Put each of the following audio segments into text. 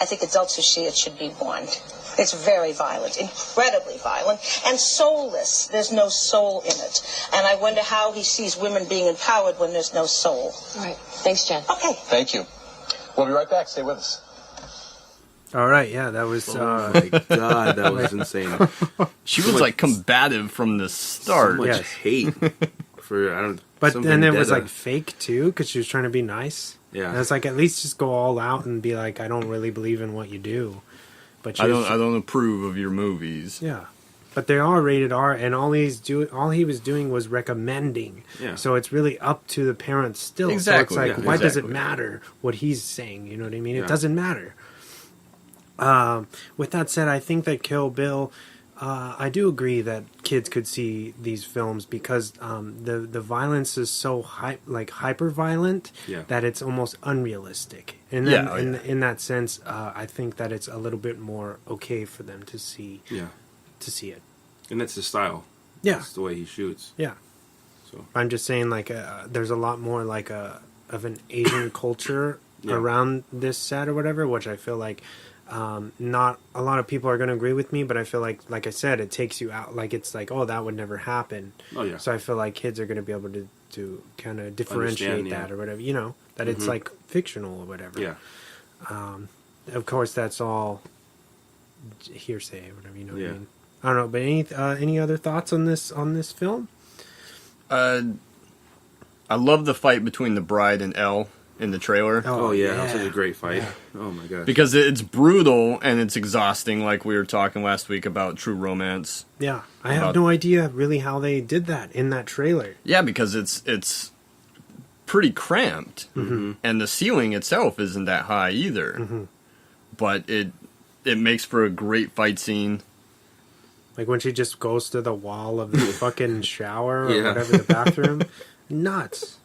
I think adults who see it should be warned. It's very violent, incredibly violent, and soulless. There's no soul in it. And I wonder how he sees women being empowered when there's no soul. All right. Thanks, Jen. Okay. Thank you. We'll be right back. Stay with us. All right, yeah, that was... Oh my god, that was insane. She was like combative from the start. So much hate for, I don't... But then it was like fake too, because she was trying to be nice. Yeah. And it's like, at least just go all out and be like, I don't really believe in what you do. But I don't approve of your movies. Yeah. But they are rated R, and all he was doing was recommending. Yeah. So it's really up to the parents still. Exactly. So it's like, why does it matter what he's saying? You know what I mean? Yeah. It doesn't matter. With that said, I think that Kill Bill, I do agree that kids could see these films because the violence is so hyper violent that it's almost unrealistic. And then in that sense, I think that it's a little bit more okay for them to see. Yeah. To see it. And that's his style. Yeah. That's the way he shoots. Yeah. So I'm just saying, like, there's a lot more like of an Asian culture around this set or whatever, which I feel like not a lot of people are going to agree with me, but I feel like I said, it takes you out. Like, it's like, oh, that would never happen. Oh, yeah. So I feel like kids are going to be able to kind of differentiate that or whatever, you know, that it's like fictional or whatever. Yeah. Of course, that's all hearsay or whatever, you know what I mean? I don't know, but any other thoughts on this film? I love the fight between the bride and Elle in the trailer. Oh yeah, that was such a great fight. Yeah. Oh my gosh. Because it's brutal and it's exhausting, like we were talking last week about True Romance. Yeah, I have no idea really how they did that in that trailer. Yeah, because it's pretty cramped, and the ceiling itself isn't that high either. But it makes for a great fight scene. Like when she just goes to the wall of the fucking shower or whatever, the bathroom. Nuts.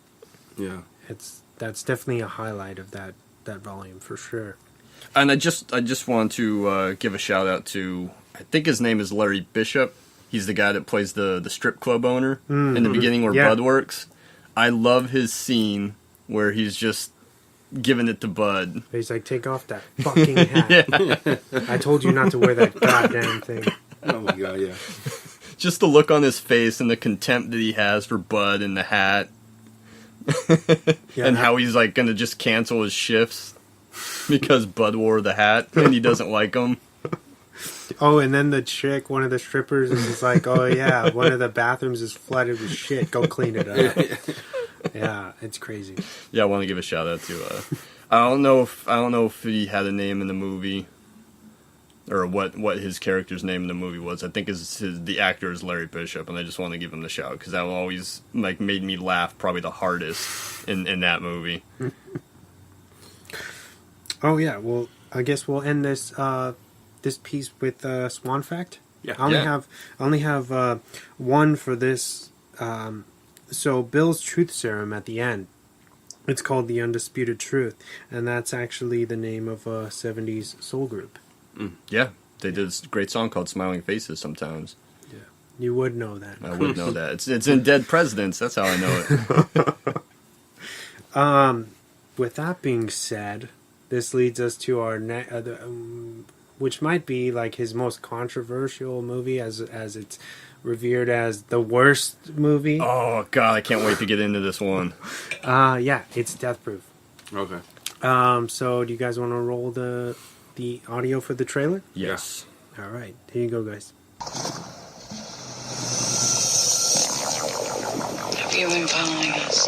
Yeah. That's definitely a highlight of that volume for sure. And I just want to give a shout out to, I think his name is Larry Bishop. He's the guy that plays the strip club owner in the beginning where Bud works. I love his scene where he's just giving it to Bud. He's like, take off that fucking hat. I told you not to wear that goddamn thing. Oh my god, yeah. Just the look on his face and the contempt that he has for Bud and the hat. And how he's like going to just cancel his shifts because Bud wore the hat and he doesn't like him. Oh, and then the chick, one of the strippers, is just like, oh yeah, one of the bathrooms is flooded with shit. Go clean it up. Yeah, it's crazy. Yeah, I want to give a shout out to. I don't know if he had a name in the movie, or what his character's name in the movie was. I think the actor is Larry Bishop, and I just want to give him the shout because that always like made me laugh probably the hardest in that movie. Oh yeah, well I guess we'll end this this piece with Swan Fact. Yeah, I only have one for this. So Bill's Truth Serum at the end. It's called The Undisputed Truth, and that's actually the name of a 70s soul group. Yeah, they did a great song called Smiling Faces sometimes. Yeah, you would know that. I would know that. It's in Dead Presidents, that's how I know it. With that being said, this leads us to our which might be like his most controversial movie as it's revered as the worst movie. Oh god, I can't wait to get into this one. Yeah, it's Death Proof. Okay. So do you guys want to roll the audio for the trailer? Yes. All right, here you go, guys. Have you been following us?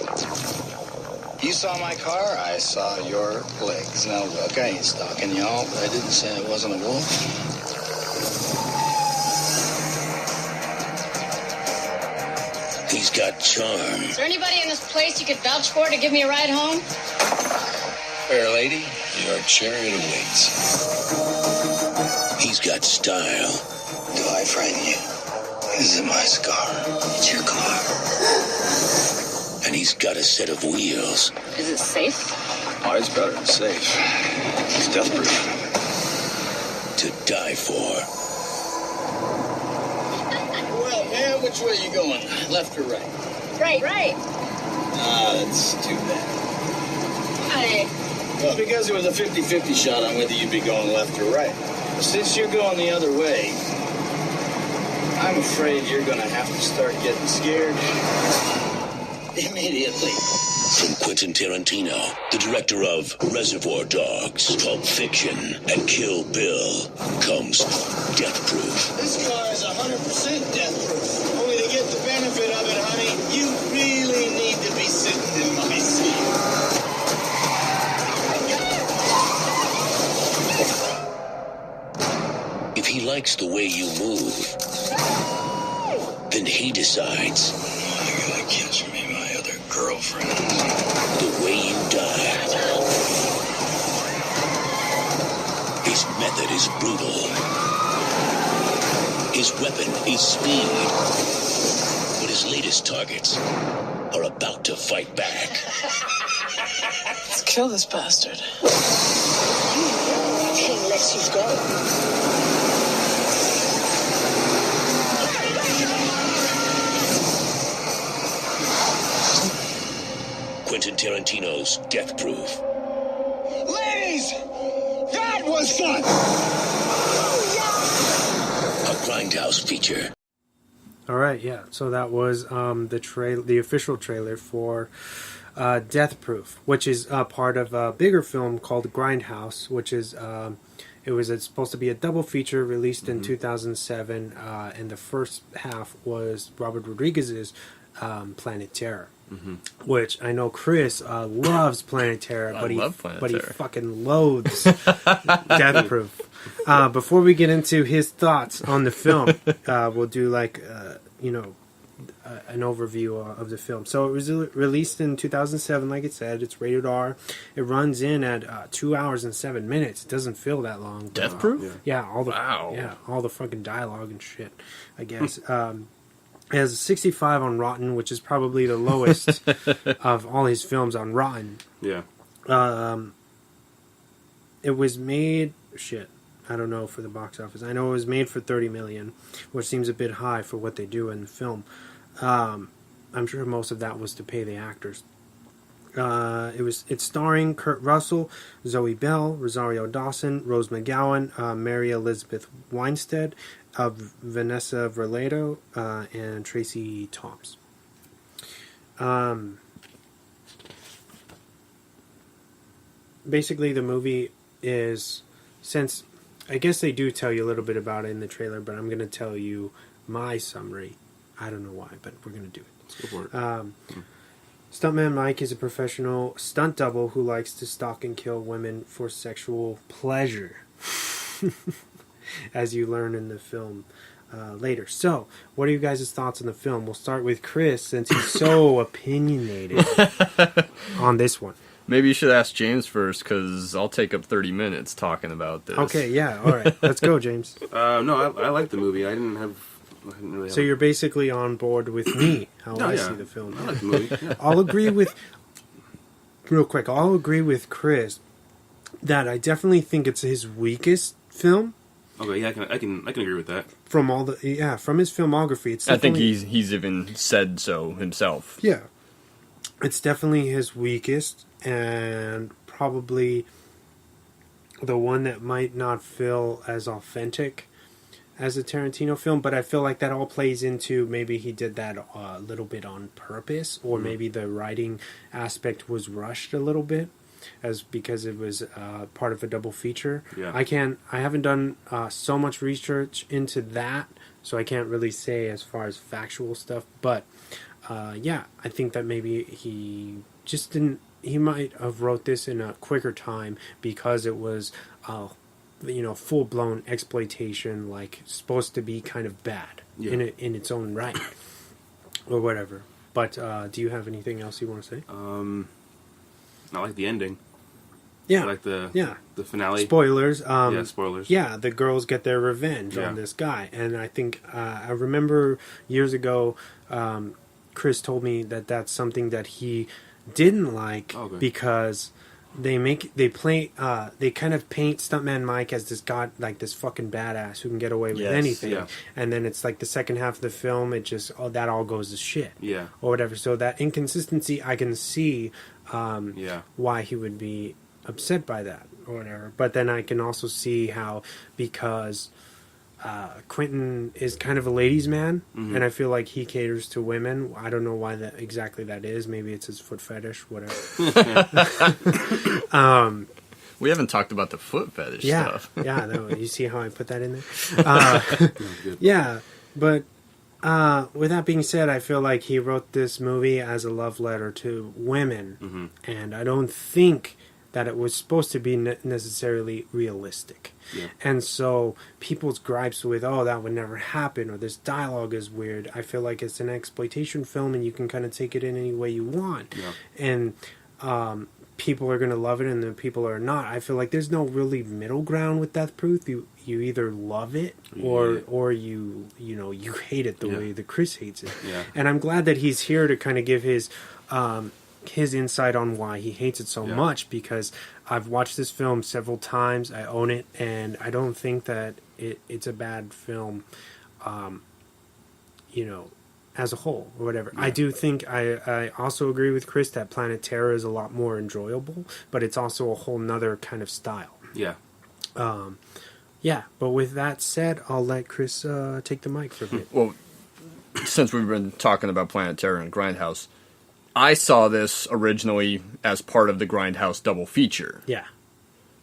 You saw my car, I saw your legs. Now look, I ain't stalking y'all, but I didn't say I wasn't a wolf. He's got charm. Is there anybody in this place you could vouch for to give me a ride home? Fair lady, your chariot awaits. He's got style. Do I frighten you? Is it my scar? It's your car. And he's got a set of wheels. Is it safe? Oh, it's better than safe. It's death proof. To die for. Well, man, which way you going? Left or right? Right. Ah, that's too bad. Hey. Well, because it was a 50-50 shot on whether you'd be going left or right. Since you're going the other way, I'm afraid you're going to have to start getting scared immediately. From Quentin Tarantino, the director of Reservoir Dogs, Pulp Fiction, and Kill Bill, comes Death Proof. This car is 100% death-proof. Only to get the benefit of it, honey, you really need to be sitting in my seat. If he likes the way you move, then he decides You're gonna catch me, my other girlfriend. the way you die. His method is brutal. His weapon is speed. But his latest targets are about to fight back. Let's kill this bastard. He lets you go. Quentin Tarantino's Death Proof. Ladies, that was fun! A Grindhouse feature. All right, yeah. So that was the official trailer for Death Proof, which is part of a bigger film called Grindhouse, which is it's supposed to be a double feature released in 2007, and the first half was Robert Rodriguez's Planet Terror. Which I know Chris loves Planet Terror, but he fucking loathes Death Proof. Before we get into his thoughts on the film, we'll do an overview of the film. So it was released in 2007, like it said. It's rated R. It runs in at 2 hours and 7 minutes. It doesn't feel that long. Death Proof? Yeah, all the fucking dialogue and shit, I guess. It has a 65 on Rotten, which is probably the lowest of all his films on Rotten. Yeah. It was made... Shit. I don't know for the box office. I know it was made for $30 million, which seems a bit high for what they do in the film. I'm sure most of that was to pay the actors. It's starring Kurt Russell, Zoe Bell, Rosario Dawson, Rose McGowan, Mary Elizabeth Winstead, Vanessa Verlato, and Tracy Toms. Basically, the movie is, since I guess they do tell you a little bit about it in the trailer, but I'm going to tell you my summary. I don't know why, but we're going to do it. Let's go for it. Stuntman Mike is a professional stunt double who likes to stalk and kill women for sexual pleasure, as you learn in the film later. So, what are you guys' thoughts on the film? We'll start with Chris, since he's so opinionated on this one. Maybe you should ask James first, because I'll take up 30 minutes talking about this. Okay, yeah, all right. Let's go, James. No, I like the movie. I didn't really So you're basically on board with me, how I see the film. I like the movie. Yeah. I'll agree with Chris that I definitely think it's his weakest film. Okay, yeah, I can agree with that. From his filmography, it's. I think he's even said so himself. Yeah, it's definitely his weakest, and probably the one that might not feel as authentic as a Tarantino film, but I feel like that all plays into maybe he did that a little bit on purpose, or maybe the writing aspect was rushed a little bit, because it was part of a double feature. Yeah. I haven't done so much research into that, so I can't really say as far as factual stuff, but I think that maybe he just didn't. He might have wrote this in a quicker time because it was full-blown exploitation, like supposed to be kind of bad in its own right, or whatever. But do you have anything else you want to say? I like the ending. Yeah, I like the finale. Spoilers. Spoilers. Yeah, the girls get their revenge on this guy, and I think I remember years ago, Chris told me that that's something that he didn't like because they kind of paint Stuntman Mike as this god, like this fucking badass who can get away with anything, and then it's like the second half of the film, it just that all goes to shit, or whatever. So that inconsistency, I can see why he would be upset by that or whatever. But then I can also see how, because Quentin is kind of a ladies' man, and I feel like he caters to women. I don't know why exactly that is. Maybe it's his foot fetish, whatever. We haven't talked about the foot fetish stuff. Yeah, no, you see how I put that in there? Yeah, but with that being said, I feel like he wrote this movie as a love letter to women, and I don't think that it was supposed to be necessarily realistic. Yeah. And so people's gripes with, oh, that would never happen, or this dialogue is weird, I feel like it's an exploitation film and you can kind of take it in any way you want. Yeah. And people are going to love it and then people are not. I feel like there's no really middle ground with Death Proof. You either love it or you hate it the way that Chris hates it. Yeah. And I'm glad that he's here to kind of give his insight on why he hates it so much, because I've watched this film several times. I own it, and I don't think that it's a bad film, as a whole or whatever. Yeah. I do think I also agree with Chris that Planet Terror is a lot more enjoyable, but it's also a whole nother kind of style. Yeah. But with that said, I'll let Chris take the mic for a bit. Well, since we've been talking about Planet Terror and Grindhouse, I saw this originally as part of the Grindhouse double feature. Yeah.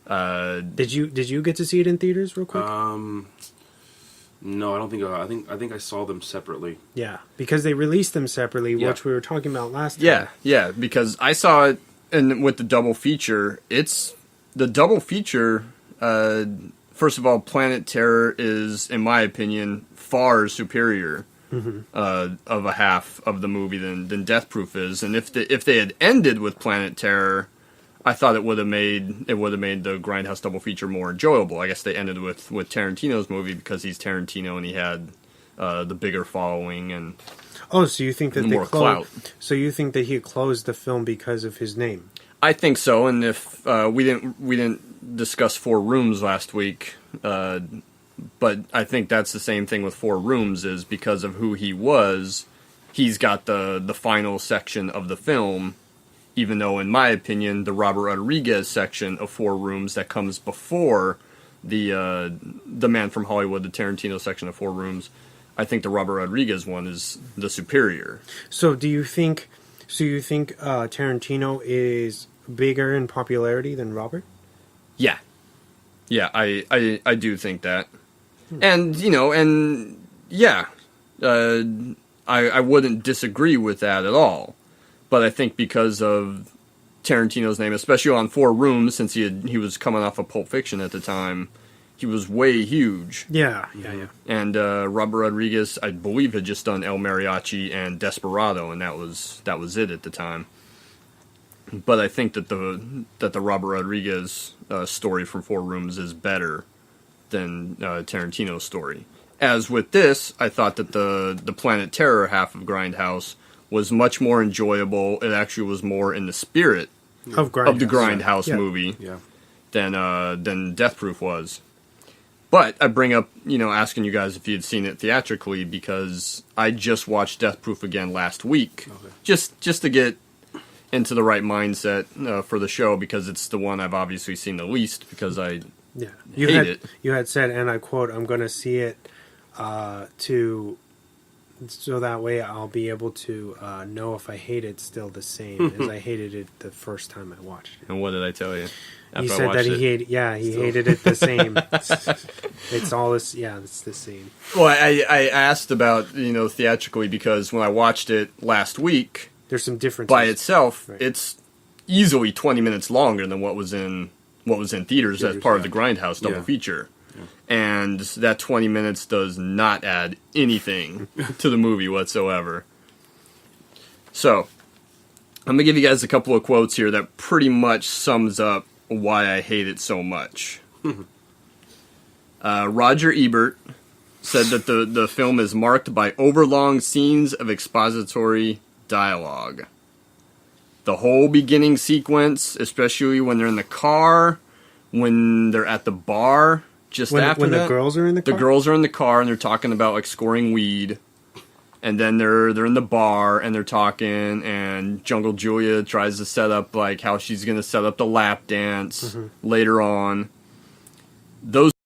Did you get to see it in theaters real quick? No, I don't think. I think I saw them separately. Yeah, because they released them separately, which we were talking about last time. Yeah, because I saw it, and with the double feature, it's the double feature. First of all, Planet Terror is, in my opinion, far superior. Of a half of the movie than Death Proof is, and if they had ended with Planet Terror, I thought it would have made the Grindhouse double feature more enjoyable. I guess they ended with Tarantino's movie because he's Tarantino and he had the bigger following and so you think that more clout. So you think that he closed the film because of his name? I think so, and if we didn't discuss Four Rooms last week. But I think that's the same thing with Four Rooms, is because of who he was, he's got the final section of the film, even though, in my opinion, the Robert Rodriguez section of Four Rooms that comes before the Man from Hollywood, the Tarantino section of Four Rooms, I think the Robert Rodriguez one is the superior. So do you think Tarantino is bigger in popularity than Robert? Yeah. Yeah, I do think that. And, I wouldn't disagree with that at all. But I think because of Tarantino's name, especially on Four Rooms, since he was coming off of Pulp Fiction at the time, he was way huge. Yeah. And Robert Rodriguez, I believe, had just done El Mariachi and Desperado, and that was it at the time. But I think that the Robert Rodriguez story from Four Rooms is better than Tarantino's story. As with this, I thought that the Planet Terror half of Grindhouse was much more enjoyable. It actually was more in the spirit of the Grindhouse movie than Death Proof was. But I bring up, asking you guys if you had seen it theatrically, because I just watched Death Proof again last week, just to get into the right mindset for the show, because it's the one I've obviously seen the least, because I hate it. You had said, and I quote, "I'm going to see it so that way I'll be able to know if I hate it still the same as I hated it the first time I watched it." And what did I tell you? He said that he hated it the same. It's all this, it's the same. Well, I asked about theatrically, because when I watched it last week, there's some differences. By itself, It's easily 20 minutes longer than what was in theaters as part of the Grindhouse double feature. Yeah. And that 20 minutes does not add anything to the movie whatsoever. So, I'm going to give you guys a couple of quotes here that pretty much sums up why I hate it so much. Roger Ebert said that the film is marked by overlong scenes of expository dialogue. The whole beginning sequence, especially when they're in the car, when they're at the bar, when the girls are in the car? The girls are in the car and they're talking about scoring weed. And then they're in the bar and they're talking, and Jungle Julia tries to set up like how she's gonna set up the lap dance later on. Those